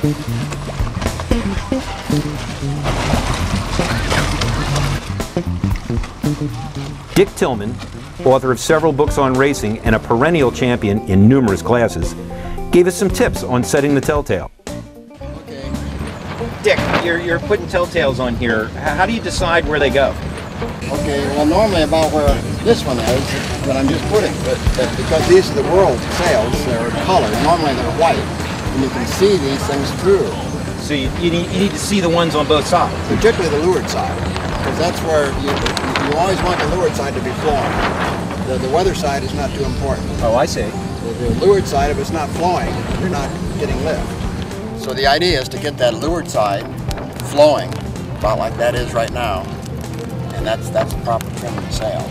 Dick Tillman, author of several books on racing and a perennial champion in numerous classes, gave us some tips on setting the telltale. Okay. Dick, you're putting telltales on here. How do you decide where they go? Okay, well normally about where this one is, that I'm just putting, but because these are the world sails, they're colored, normally they're white, and you can see these things through. So you need to see the ones on both sides. Particularly the leeward side, because that's where you always want the leeward side to be flowing. The weather side is not too important. Oh, I see. The leeward side, if it's not flowing, you're not getting lift. So the idea is to get that leeward side flowing, about like that is right now, and that's the proper trim of the sail.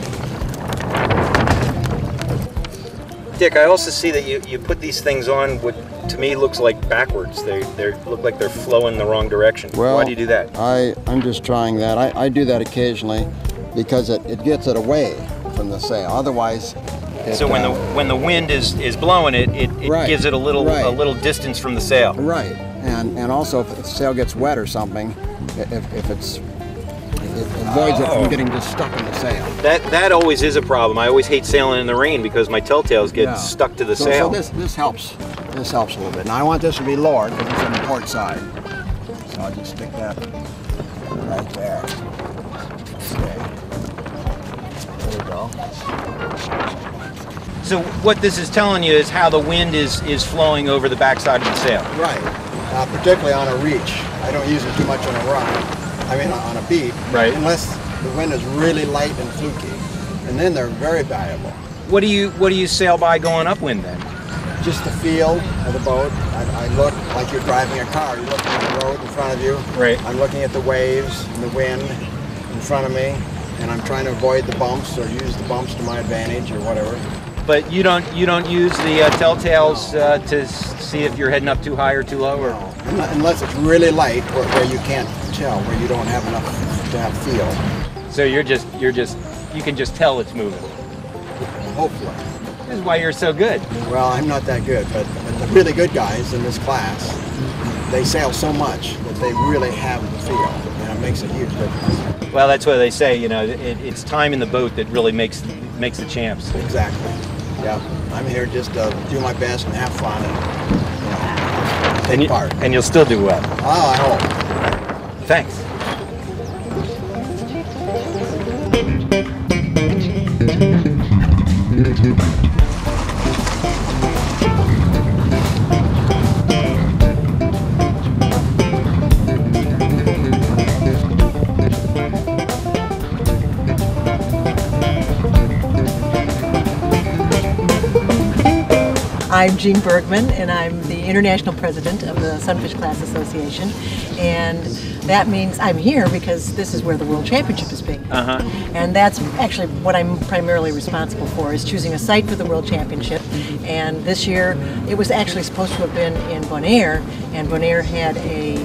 Dick, I also see that you put these things on what to me looks like backwards. They look like they're flowing the wrong direction. Well, why do you do that? I'm just trying that. I do that occasionally because it gets it away from the sail. Otherwise, so when the wind is blowing it right, gives it a little distance from the sail. Right, and also if the sail gets wet or something, it avoids it from getting just stuck in the sail. That always is a problem. I always hate sailing in the rain because my telltales get stuck to the sail. So this helps. This helps a little bit. Now I want this to be lowered because it's on the port side. So I'll just stick that right there. Okay. There we go. So what this is telling you is how the wind is flowing over the backside of the sail. Right. Particularly on a reach. I don't use it too much on a run. I mean on a beat. Right. Unless the wind is really light and fluky. And then they're very valuable. What do you sail by going upwind then? Just the feel of the boat. I look like you're driving a car. You're looking at the road in front of you. Right. I'm looking at the waves and the wind in front of me, and I'm trying to avoid the bumps or use the bumps to my advantage or whatever. But you don't use the telltales to see if you're heading up too high or too low, or No, unless it's really light where you can't tell, where you don't have enough to have feel. So you can just tell it's moving. Hopefully. This is why you're so good. Well, I'm not that good, but the really good guys in this class, they sail so much that they really have the feel, and it makes a huge difference. Well, that's what they say. You know, it's time in the boat that really makes the champs. Exactly. Yeah, I'm here just to do my best and have fun and take part. And you'll still do well. Oh, I hope. Thanks. I'm Jean Bergman, and I'm the International President of the Sunfish Class Association, and that means I'm here because this is where the World Championship is being held. And that's actually what I'm primarily responsible for, is choosing a site for the World Championship. And this year, it was actually supposed to have been in Bonaire, and Bonaire had a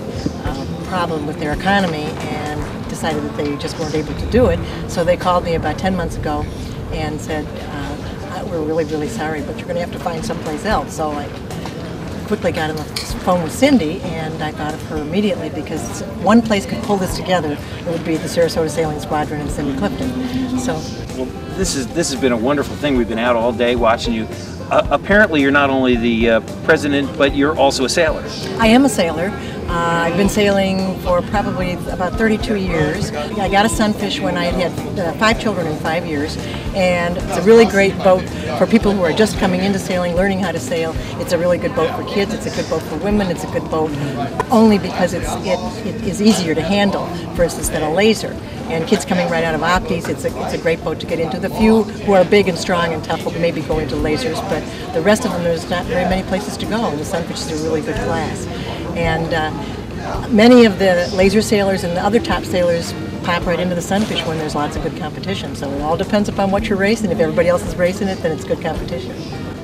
problem with their economy and decided that they just weren't able to do it. So they called me about 10 months ago and said, we're really, really sorry, but you're going to have to find someplace else. So I quickly got on the phone with Cindy, and I thought of her immediately because one place could pull this together. It would be the Sarasota Sailing Squadron and Cindy Clifton. So, well, this has been a wonderful thing. We've been out all day watching you. Apparently, you're not only the president, but you're also a sailor. I am a sailor. I've been sailing for probably about 32 years. I got a Sunfish when I had 5 children in 5 years, and it's a really great boat for people who are just coming into sailing, learning how to sail. It's a really good boat for kids. It's a good boat for women. It's a good boat only because it is easier to handle, for instance, than a laser. And kids coming right out of opties, it's a great boat to get into. The few who are big and strong and tough will maybe go into lasers, but the rest of them, there's not very many places to go. And the Sunfish is a really good class. And many of the laser sailors and the other top sailors pop right into the Sunfish when there's lots of good competition. So it all depends upon what you're racing. If everybody else is racing it, then it's good competition.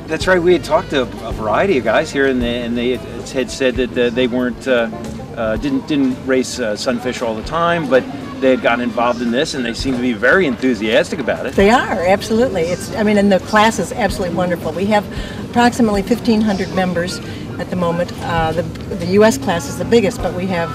That's right. We had talked to a variety of guys here, and they had said that they weren't didn't race Sunfish all the time, but they had gotten involved in this, and they seem to be very enthusiastic about it. They are, absolutely. And the class is absolutely wonderful. We have approximately 1,500 members at the moment. The U.S. class is the biggest, but we have